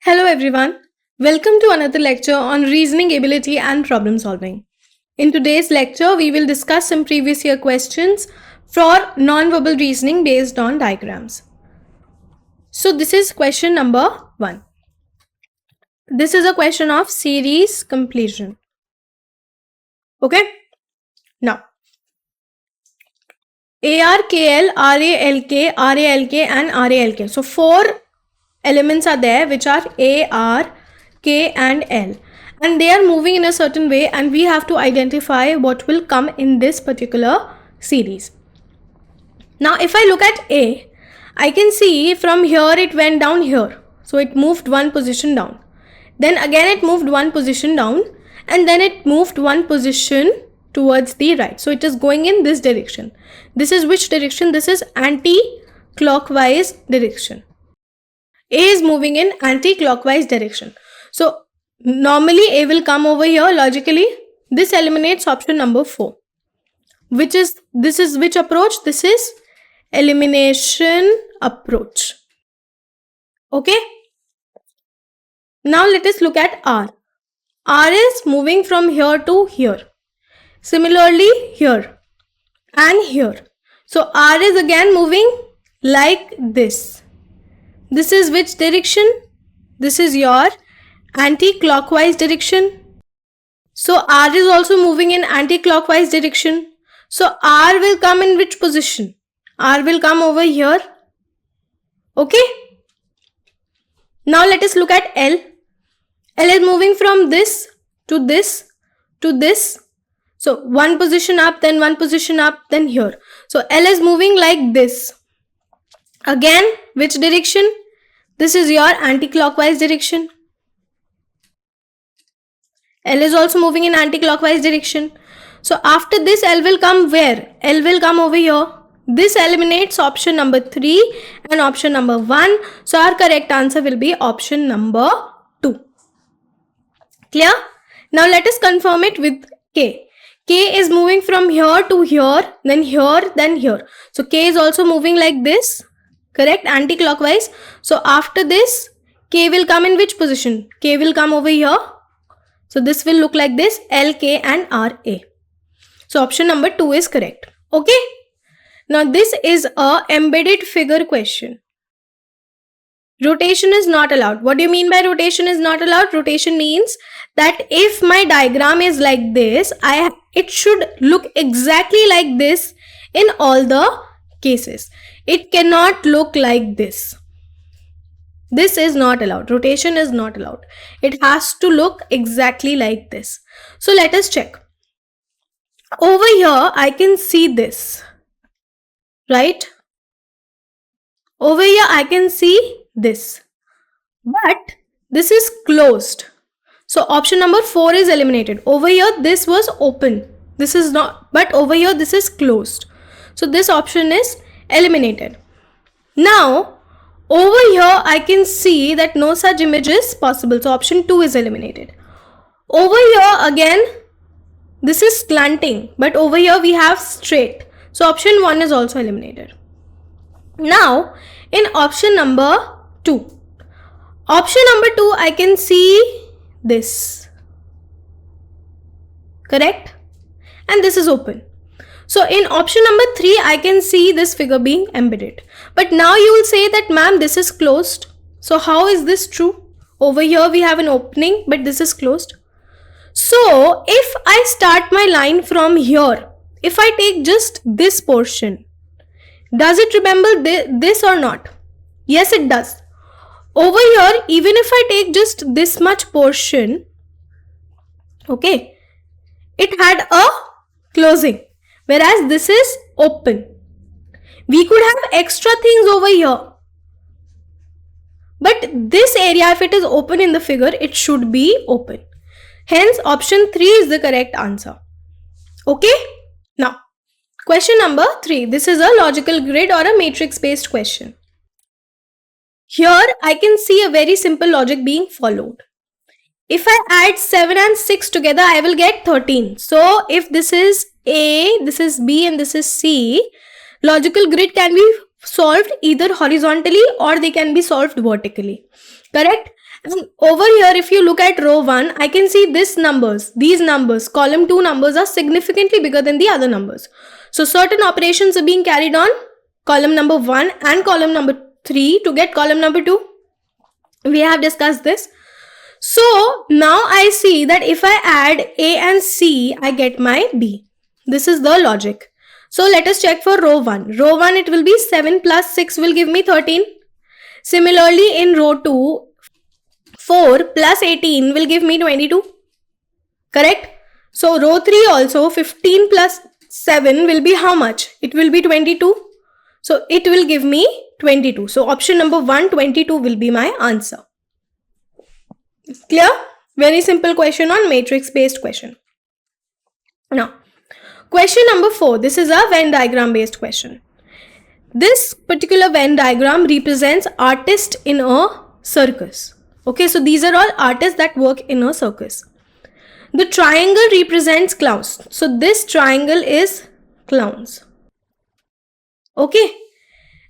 Hello everyone, welcome to another lecture on reasoning ability and problem solving. In today's lecture, we will discuss some previous year questions for non-verbal reasoning based on diagrams. So this is question number 1. This is a question of series completion. Okay, now ARKL, RALK, RALK and RALK. So 4 elements are there which are A, R, K and L, and they are moving in a certain way, and we have to identify what will come in this particular series. Now if I look at A, I can see from here it went down here, so it moved one position down, then again it moved one position down, and then it moved one position towards the right. So it is going in this direction. This is which direction? This is anti-clockwise direction. A is moving in anti-clockwise direction. So normally A will come over here logically. This eliminates option number 4. This is which approach? This is elimination approach. Okay. Now let us look at R. R is moving from here to here. Similarly here and here. So R is again moving like this. This is which direction? This is your anti-clockwise direction. So R is also moving in anti-clockwise direction. So R will come in which position? R will come over here. Okay. Now let us look at L. L is moving from this to this to this. So one position up, then one position up, then here. So L is moving like this. Again, which direction? This is your anti-clockwise direction. L is also moving in anti-clockwise direction. So after this, L will come where? L will come over here. This eliminates option number 3 and option number 1. So our correct answer will be option number 2. Clear? Now let us confirm it with K. K is moving from here to here, then here, then here. So K is also moving like this. Correct? Anti-clockwise. So after this, K will come in which position? K will come over here. So this will look like this, L, K and R, A. So option number 2 is correct. Okay. Now this is a embedded figure question. Rotation is not allowed. What do you mean by rotation is not allowed? Rotation means that if my diagram is like this, it should look exactly like this in all the cases. It cannot look like this. This is not allowed. Rotation is not allowed. It has to look exactly like this. So let us check. Over here, I can see this. Right? Over here, I can see this. But this is closed. So option number 4 is eliminated. Over here, this was open. This is not, but over here, this is closed. So this option is eliminated. Now, over here, I can see that no such image is possible. So option 2 is eliminated. Over here, again, this is slanting. But over here, we have straight. So option 1 is also eliminated. Now, in option number 2. Option number 2, I can see this. Correct? And this is open. So in option number 3, I can see this figure being embedded. But now you will say that, ma'am, this is closed. So how is this true? Over here we have an opening, but this is closed. So if I start my line from here, if I take just this portion, does it resemble this or not? Yes, it does. Over here, even if I take just this much portion, okay, it had a closing, whereas this is open. We could have extra things over here. But this area, if it is open in the figure, it should be open. Hence, option 3 is the correct answer. Okay? Now, question number 3. This is a logical grid or a matrix-based question. Here, I can see a very simple logic being followed. If I add 7 and 6 together, I will get 13. So, if this is A, this is B and this is C, logical grid can be solved either horizontally or they can be solved vertically. Correct? And over here, if you look at row 1, I can see these numbers, column 2 numbers are significantly bigger than the other numbers. So certain operations are being carried on column number 1 and column number 3 to get column number 2. We have discussed this. So now I see that if I add A and C, I get my B. This is the logic. So let us check for row 1. Row 1, it will be 7 plus 6 will give me 13. Similarly, in row 2, 4 plus 18 will give me 22. Correct? So row 3 also, 15 plus 7 will be how much? It will be 22. So it will give me 22. So option number 1, 22 will be my answer. Clear? Very simple question on matrix based question. Now, question number 4. This is a Venn diagram based question. This particular Venn diagram represents artists in a circus. Okay, so these are all artists that work in a circus. The triangle represents clowns. So this triangle is clowns. Okay.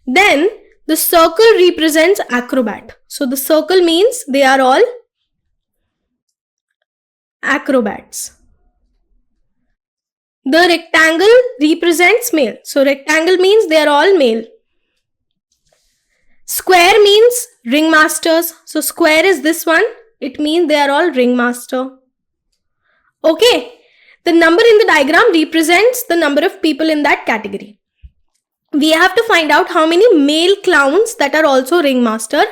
Then the circle represents acrobat. So the circle means they are all acrobats. The rectangle represents male. So rectangle means they are all male. Square means ringmasters. So square is this one. It means they are all ringmaster. Okay. The number in the diagram represents the number of people in that category. We have to find out how many male clowns that are also ringmaster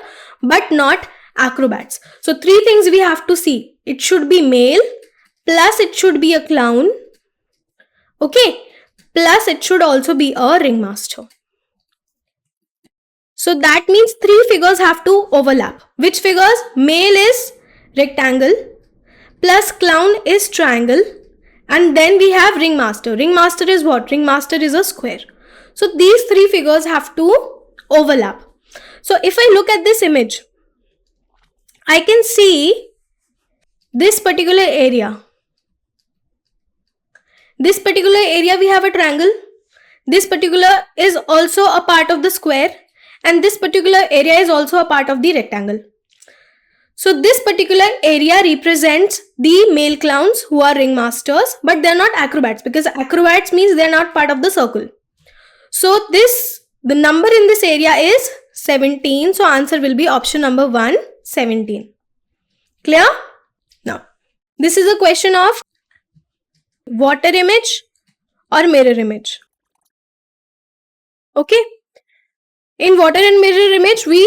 but not acrobats. So 3 things we have to see. It should be male, plus it should be a clown. Okay. Plus it should also be a ringmaster. So that means 3 figures have to overlap. Which figures? Male is rectangle, plus clown is triangle, and then we have ringmaster. Ringmaster is what? Ringmaster is a square. So these 3 figures have to overlap. So if I look at this image, I can see this particular area. This particular area we have a triangle. This particular is also a part of the square. And this particular area is also a part of the rectangle. So this particular area represents the male clowns who are ringmasters, but they are not acrobats, because acrobats means they are not part of the circle. So the number in this area is 17. So answer will be option number 1, 17. Clear? Now, this is a question of water image or mirror image. Okay. In water and mirror image, we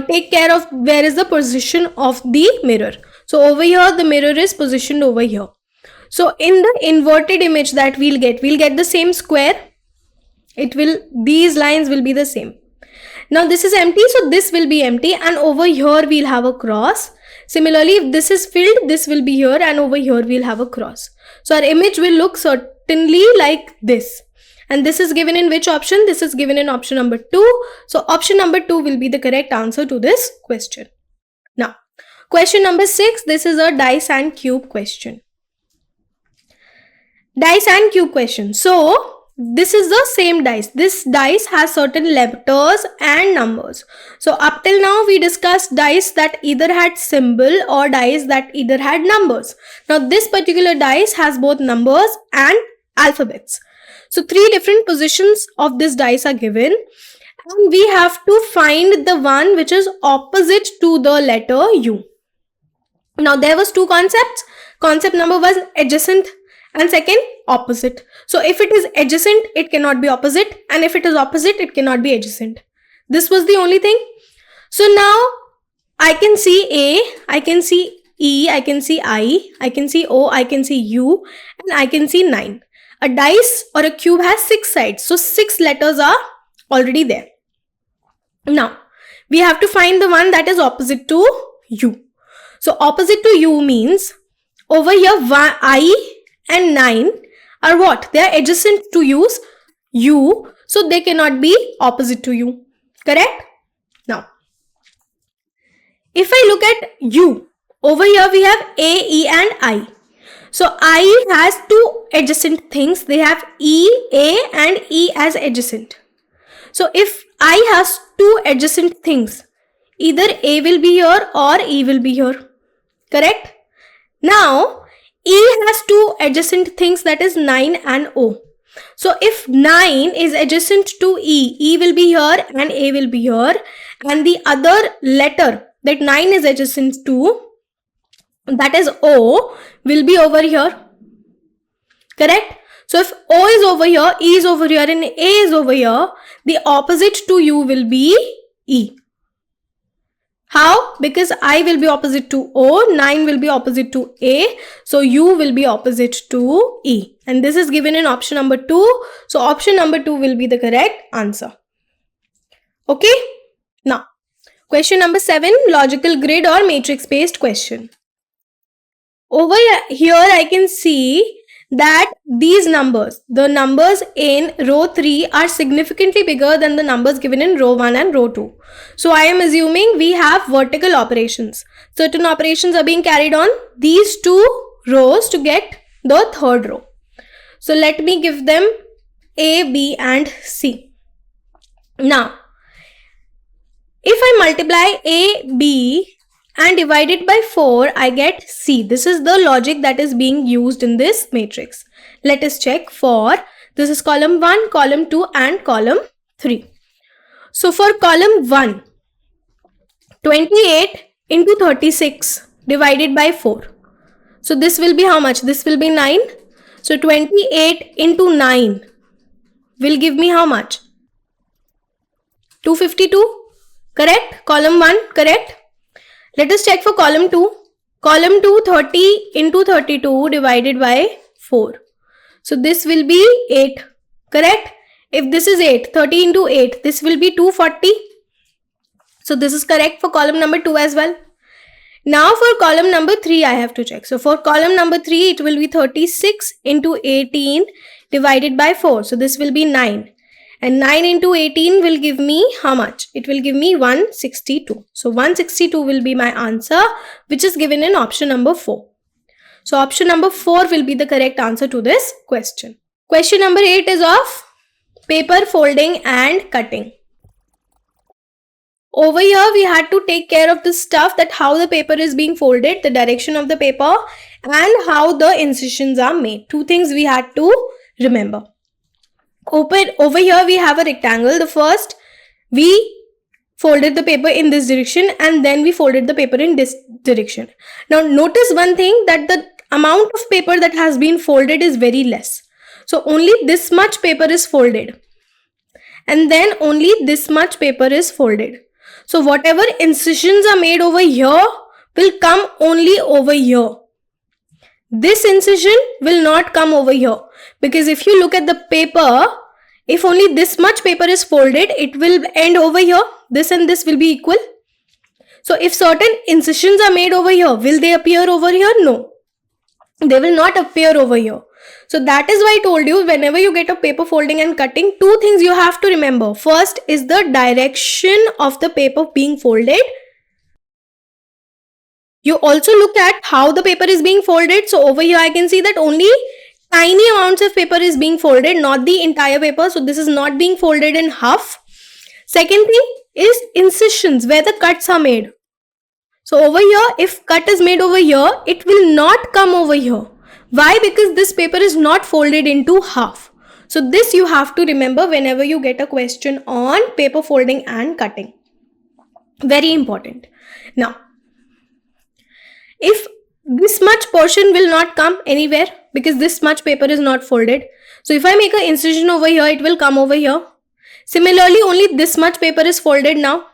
take care of where is the position of the mirror. So over here, the mirror is positioned over here. So in the inverted image that we'll get the same square. These lines will be the same. Now this is empty, so this will be empty, and over here we'll have a cross. Similarly, if this is filled, this will be here, and over here we'll have a cross. So our image will look certainly like this. And this is given in which option? This is given in option number 2. So option number 2 will be the correct answer to this question. Now, question number 6. This is a dice and cube question. Dice and cube question. So, this is the same dice. This dice has certain letters and numbers. So, up till now we discussed dice that either had symbol or dice that either had numbers. Now, this particular dice has both numbers and alphabets. So 3 different positions of this dice are given, and we have to find the one which is opposite to the letter U. Now there was 2 concepts. Concept number was adjacent and second opposite. So if it is adjacent, it cannot be opposite, and if it is opposite, it cannot be adjacent. This was the only thing. So now I can see A, I can see E, I can see I can see O, I can see U, and I can see 9. A dice or a cube has 6 sides. So 6 letters are already there. Now, we have to find the one that is opposite to U. So opposite to U means over here I and 9 are what? They are adjacent to U. So they cannot be opposite to U. Correct? Now, if I look at U, over here we have A, E and I. So I has 2 adjacent things. They have E, A and E as adjacent. So if I has 2 adjacent things, Either A will be here or E will be here. Correct? Now, E has two adjacent things, that is 9 and O. So if 9 is adjacent to E, E will be here and A will be here. And the other letter that 9 is adjacent to, that is O, will be over here. Correct? So if O is over here, E is over here and A is over here, the opposite to U will be E. How? Because I will be opposite to O, 9 will be opposite to A, so U will be opposite to E. And this is given in option number 2. So option number 2 will be the correct answer. Okay? Now, question number 7, logical grid or matrix based question. Over here I can see that these numbers, the numbers in row 3 are significantly bigger than the numbers given in row 1 and row 2. So I am assuming we have vertical operations. Certain operations are being carried on these two rows to get the third row. So let me give them A, B and C. Now, if I multiply A, B and divide it by 4, I get C. This is the logic that is being used in this matrix. Let us check for, this is column 1, column 2 and column 3. So for column 1, 28 into 36 divided by 4. So this will be how much? This will be 9. So 28 into 9 will give me how much? 252. Correct? Column 1, correct? Let us check for column 2. Column 2, 30 into 32 divided by 4. So this will be 8. Correct? If this is 8, 30 into 8, this will be 240. So this is correct for column number 2 as well. Now for column number 3, I have to check. So for column number 3, it will be 36 into 18 divided by 4. So this will be 9. And 9 into 18 will give me how much? It will give me 162. So 162 will be my answer, which is given in option number 4. So option number 4 will be the correct answer to this question. Question number 8 is of paper folding and cutting. Over here, we had to take care of the stuff, that how the paper is being folded, the direction of the paper, and how the incisions are made. Two things we had to remember. Over here we have a rectangle. The first, we folded the paper in this direction and then we folded the paper in this direction. Now notice one thing, that the amount of paper that has been folded is very less. So only this much paper is folded and then only this much paper is folded. So whatever incisions are made over here will come only over here. This incision will not come over here, because if you look at the paper, if only this much paper is folded, it will end over here. This and this will be equal. So if certain incisions are made over here, will they appear over here? No, they will not appear over here. So that is why I told you, whenever you get a paper folding and cutting, two things you have to remember. First is the direction of the paper being folded. You also look at how the paper is being folded. So over here I can see that only tiny amounts of paper is being folded, not the entire paper. So this is not being folded in half. Second thing is incisions, where the cuts are made. So over here, if cut is made over here, it will not come over here. Why? Because this paper is not folded into half. So this you have to remember whenever you get a question on paper folding and cutting. Very important. Now, if this much portion will not come anywhere because this much paper is not folded. So if I make an incision over here, it will come over here. Similarly, only this much paper is folded now.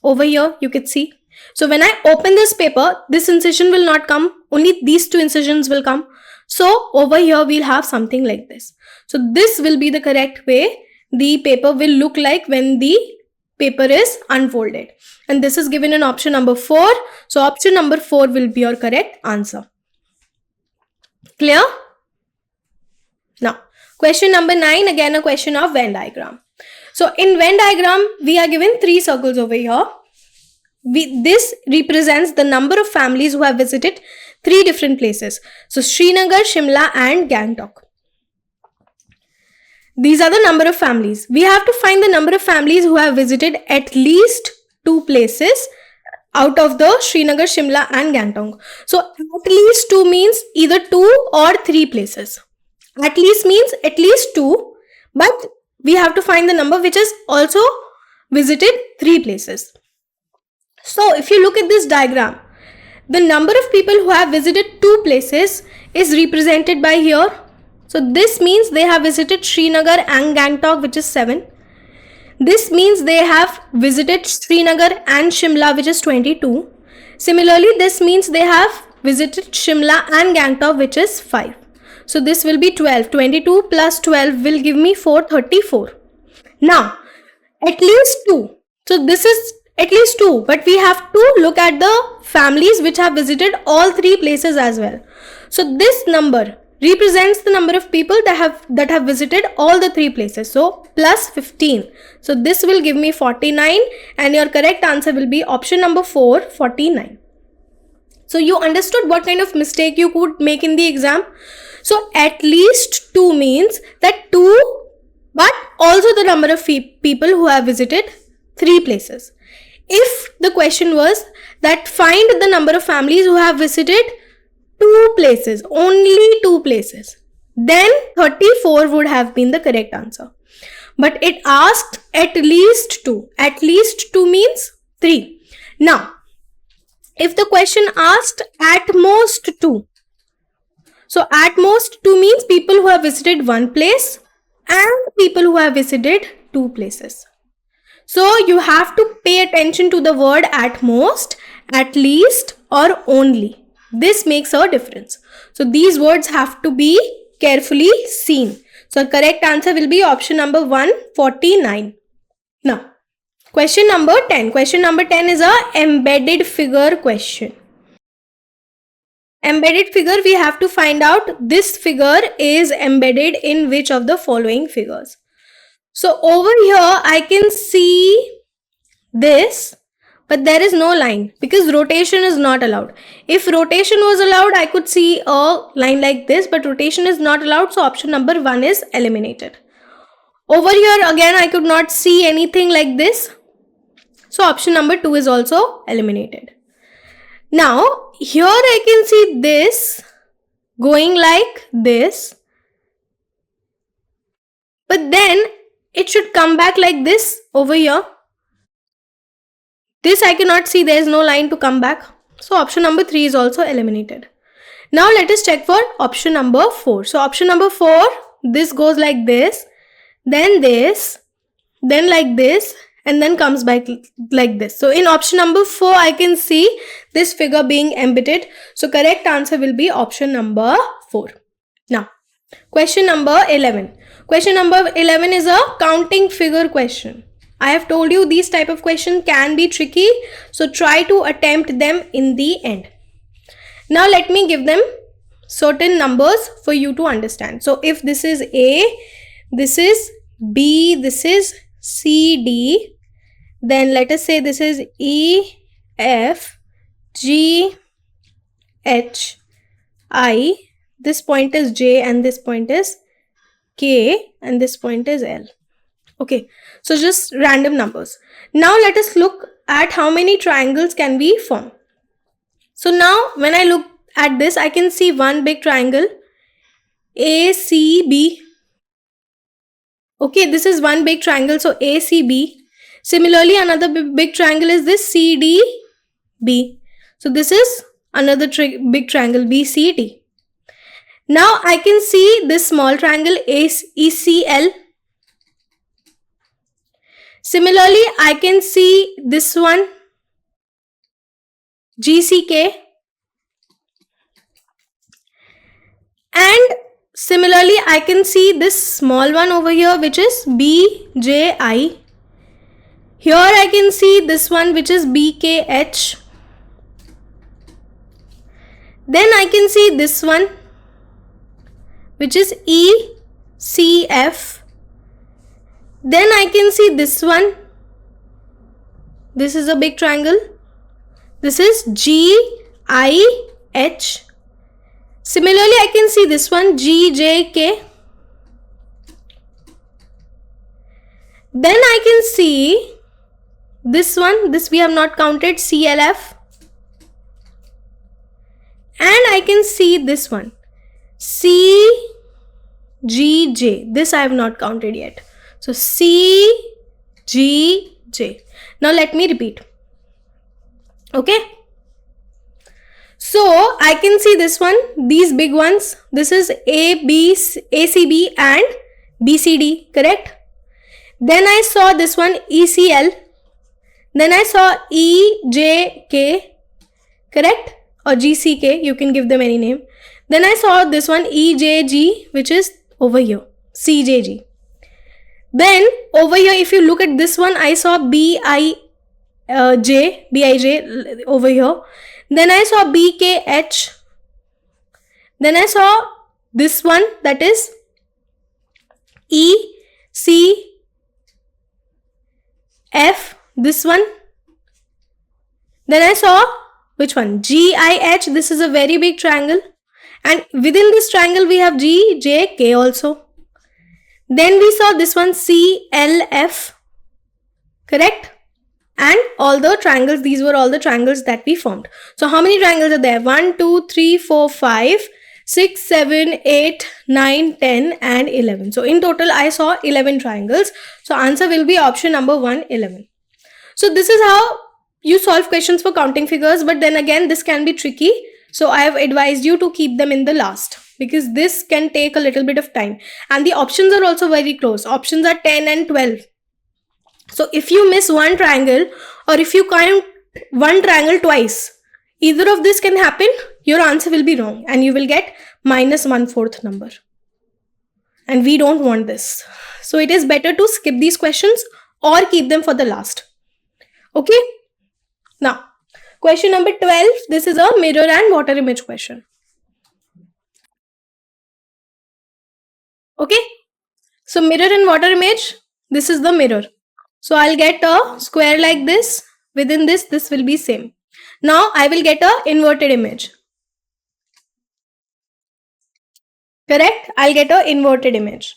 Over here, you can see. So when I open this paper, this incision will not come. Only these two incisions will come. So over here, we'll have something like this. So this will be the correct way the paper will look like when the paper is unfolded. And this is given in option number 4. So option number 4 will be your correct answer. Clear? Now, question number 9, again a question of Venn diagram. So in Venn diagram, we are given 3 circles over here. This represents the number of families who have visited 3 different places. So Srinagar, Shimla and Gangtok. These are the number of families. We have to find the number of families who have visited at least 2 places out of the Srinagar, Shimla and Gangtok. So at least 2 means either 2 or 3 places. At least means at least 2, but we have to find the number which has also visited 3 places. So if you look at this diagram, the number of people who have visited 2 places is represented by here. So this means they have visited Srinagar and Gangtok, which is 7. This means they have visited Srinagar and Shimla, which is 22. Similarly, this means they have visited Shimla and Gangtok, which is 5. So this will be 12. 22 plus 12 will give me 434. Now, at least 2. So this is at least 2, but we have to look at the families which have visited all 3 places as well. So this number represents the number of people that have visited all the 3 places. So plus 15. So this will give me 49, and your correct answer will be option number 4, 49. So you understood what kind of mistake you could make in the exam. So at least 2 means that 2, but also the number of people who have visited 3 places. If the question was that find the number of families who have visited 2 places, only 2 places, then 34 would have been the correct answer. But it asked at least 2. At least 2 means 3. Now, if the question asked at most 2, so at most 2 means people who have visited 1 place and people who have visited 2 places. So you have to pay attention to the word at most, at least or only. This makes a difference. So these words have to be carefully seen. So correct answer will be option number 149. Now, question number 10. Question number 10 is a embedded figure question. Embedded figure, we have to find out this figure is embedded in which of the following figures. So over here I can see this, but there is no line because rotation is not allowed. If rotation was allowed, I could see a line like this, but rotation is not allowed, so option number 1 is eliminated. Over here again I could not see anything like this, so option number 2 is also eliminated. Now here I can see this going like this, but then it should come back like this over here. This I cannot see, there is no line to come back. So option number 3 is also eliminated. Now let us check for option number 4. So option number 4, this goes like this, then like this, and then comes back like this. So in option number 4, I can see this figure being embedded. So correct answer will be option number 4. Now, question number 11. Question number 11 is a counting figure question. I have told you these type of questions can be tricky, so try to attempt them in the end. Now let me give them certain numbers for you to understand. So if this is A, this is B, this is C, D, then let us say this is E, F, G, H, I, this point is J and this point is K and this point is L. Okay, so just random numbers. Now let us look at how many triangles can we form. So now when I look at this, I can see one big triangle, ACB. Okay, this is one big triangle, so ACB. Similarly, another big triangle is this CDB. So this is another big triangle, BCD. Now I can see this small triangle ECL. Similarly, I can see this one, GCK. And similarly, I can see this small one over here, which is BJI. Here I can see this one, which is BKH. Then I can see this one, which is ECF. Then I can see this one. This is a big triangle. This is GIH. Similarly, I can see this one, GJK. Then I can see this one, this we have not counted, CLF. And I can see this one, CGJ. This I have not counted yet. So CGJ. Now let me repeat. Okay. So I can see this one, these big ones. This is ACB and BCD, correct? Then I saw this one, ECL. Then I saw EJK, correct? Or GCK, you can give them any name. Then I saw this one, EJG, which is over here, CJG. Then over here, if you look at this one, I saw BIJ over here. Then I saw BKH. Then I saw this one, that is ECF, this one. Then I saw which one? GIH. This is a very big triangle. And within this triangle, we have GJK also. Then we saw this one, CLF, correct? And all the triangles, these were all the triangles that we formed. So how many triangles are there? 1, 2, 3, 4, 5, 6, 7, 8, 9, 10 and 11. So in total, I saw 11 triangles. So answer will be option number 1, 11. So this is how you solve questions for counting figures. But then again, this can be tricky. So I have advised you to keep them in the last, because this can take a little bit of time. And the options are also very close. Options are 10 and 12. So if you miss one triangle, or if you count one triangle twice, either of this can happen, your answer will be wrong and you will get minus 1/4 number. And we don't want this. So it is better to skip these questions or keep them for the last. Okay. Now, question number 12. This is a mirror and water image question. Okay. So mirror and water image, this is the mirror. So I'll get a square like this. Within this, this will be same. Now I will get a inverted image. Correct? I'll get a inverted image.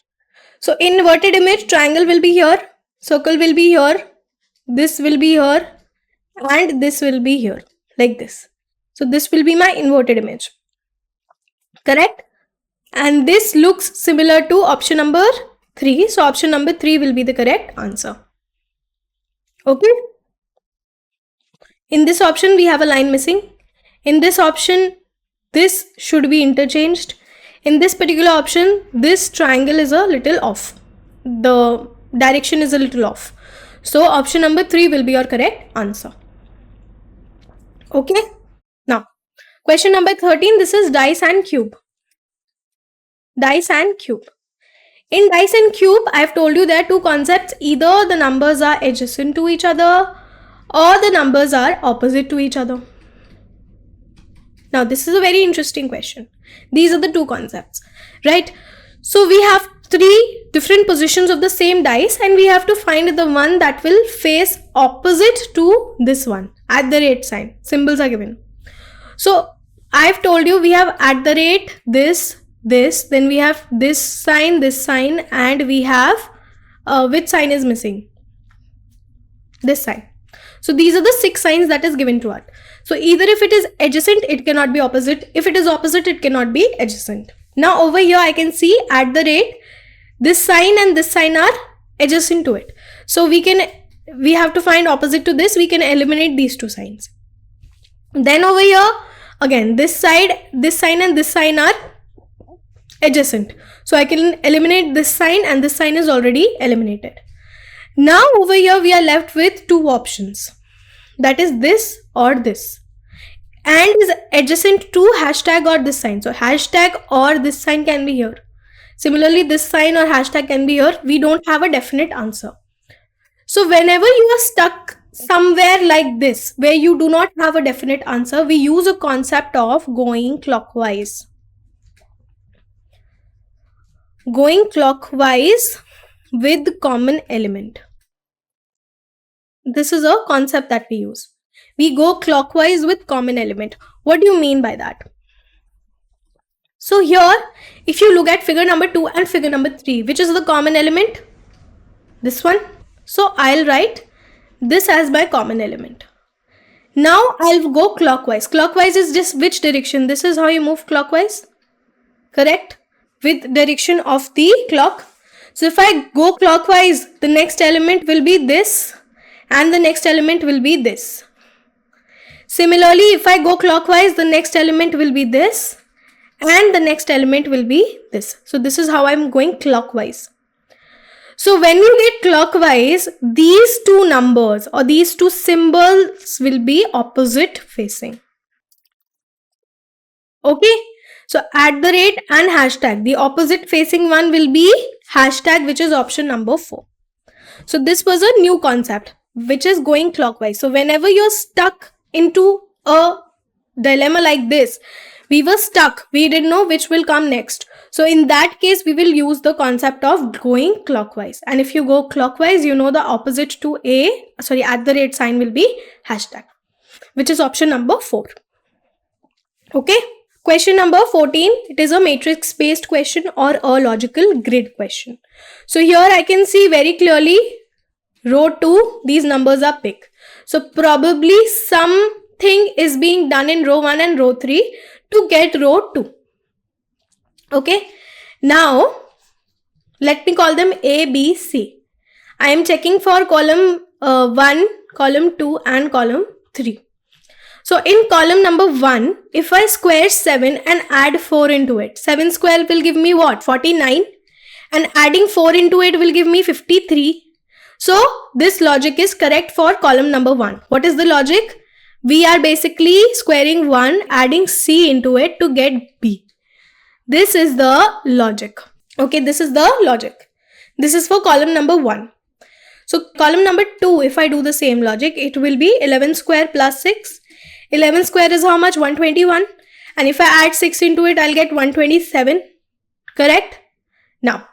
So inverted image, triangle will be here, circle will be here, this will be here, and this will be here, like this. So this will be my inverted image. Correct? And this looks similar to option number 3. So option number 3 will be the correct answer. Okay. In this option, we have a line missing. In this option, this should be interchanged. In this particular option, this triangle is a little off. The direction is a little off. So option number 3 will be your correct answer. Okay. Now, question number 13. This is dice and cube. Dice and cube. In dice and cube, I have told you there are two concepts. Either the numbers are adjacent to each other or the numbers are opposite to each other. Now, this is a very interesting question. These are the two concepts, right? So we have 3 different positions of the same dice and we have to find the one that will face opposite to this one. @ sign. Symbols are given. So I have told you we have @ this, then we have this sign, and we have which sign is missing? This sign. So these are the 6 signs that is given to us. So either if it is adjacent, it cannot be opposite. If it is opposite, it cannot be adjacent. Now over here, I can see @ this sign and this sign are adjacent to it. So we have to find opposite to this. We can eliminate these 2 signs. Then over here, again, this side, this sign and this sign are adjacent. So I can eliminate this sign and this sign is already eliminated. Now over here we are left with 2 options. That is this or this. And is adjacent to hashtag or this sign. So hashtag or this sign can be here. Similarly, this sign or hashtag can be here. We don't have a definite answer. So whenever you are stuck somewhere like this, where you do not have a definite answer, we use a concept of going clockwise. Going clockwise with common element. This is a concept that we use. We go clockwise with common element. What do you mean by that? So here, if you look at figure number 2 and figure number 3, which is the common element? This one. So I'll write this as my common element. Now I'll go clockwise. Clockwise is just which direction? This is how you move clockwise, correct? With direction of the clock. So if I go clockwise, the next element will be this and the next element will be this. Similarly, if I go clockwise, the next element will be this and the next element will be this. So this is how I'm going clockwise. So when you get clockwise, these two numbers or these two symbols will be opposite facing. Okay. So @ and hashtag. The opposite facing one will be hashtag, which is option number 4. So this was a new concept, which is going clockwise. So whenever you're stuck into a dilemma like this, we were stuck. We didn't know which will come next. So in that case, we will use the concept of going clockwise. And if you go clockwise, you know the opposite to @ sign will be hashtag, which is option number 4. Okay. Question number 14, it is a matrix-based question or a logical grid question. So here I can see very clearly row 2, these numbers are big. So probably something is being done in row 1 and row 3 to get row 2. Okay. Now, let me call them A, B, C. I am checking for column 1, column 2 and column 3. So in column number 1, if I square 7 and add 4 into it, 7 square will give me what? 49. And adding 4 into it will give me 53. So this logic is correct for column number 1. What is the logic? We are basically squaring 1, adding C into it to get B. This is the logic. Okay, this is the logic. This is for column number 1. So column number 2, if I do the same logic, it will be 11 square plus 6. 11 square is how much? 121. And if I add 6 into it, I'll get 127. Correct? Now,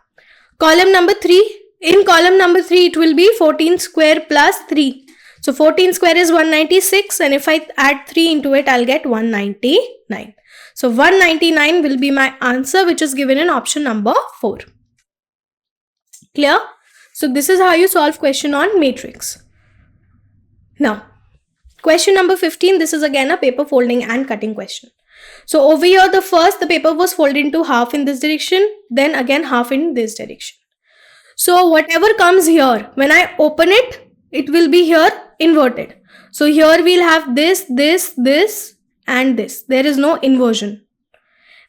column number 3. In column number 3, it will be 14 square plus 3. So 14 square is 196. And if I add 3 into it, I'll get 199. So 199 will be my answer, which is given in option number 4. Clear? So this is how you solve question on matrix. Now, question number 15, this is again a paper folding and cutting question. So over here, the paper was folded into half in this direction, then again half in this direction. So whatever comes here, when I open it, it will be here inverted. So here we'll have this, this, this and this. There is no inversion.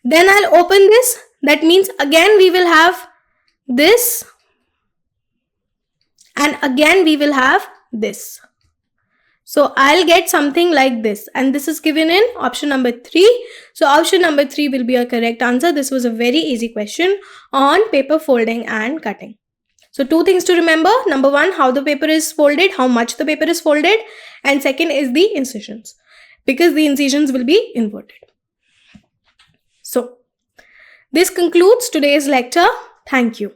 Then I'll open this. That means again we will have this and again we will have this. So I'll get something like this, and this is given in option number 3. So option number 3 will be a correct answer. This was a very easy question on paper folding and cutting. So 2 things to remember. Number 1, how the paper is folded, how much the paper is folded, and second is the incisions, because the incisions will be inverted. So this concludes today's lecture. Thank you.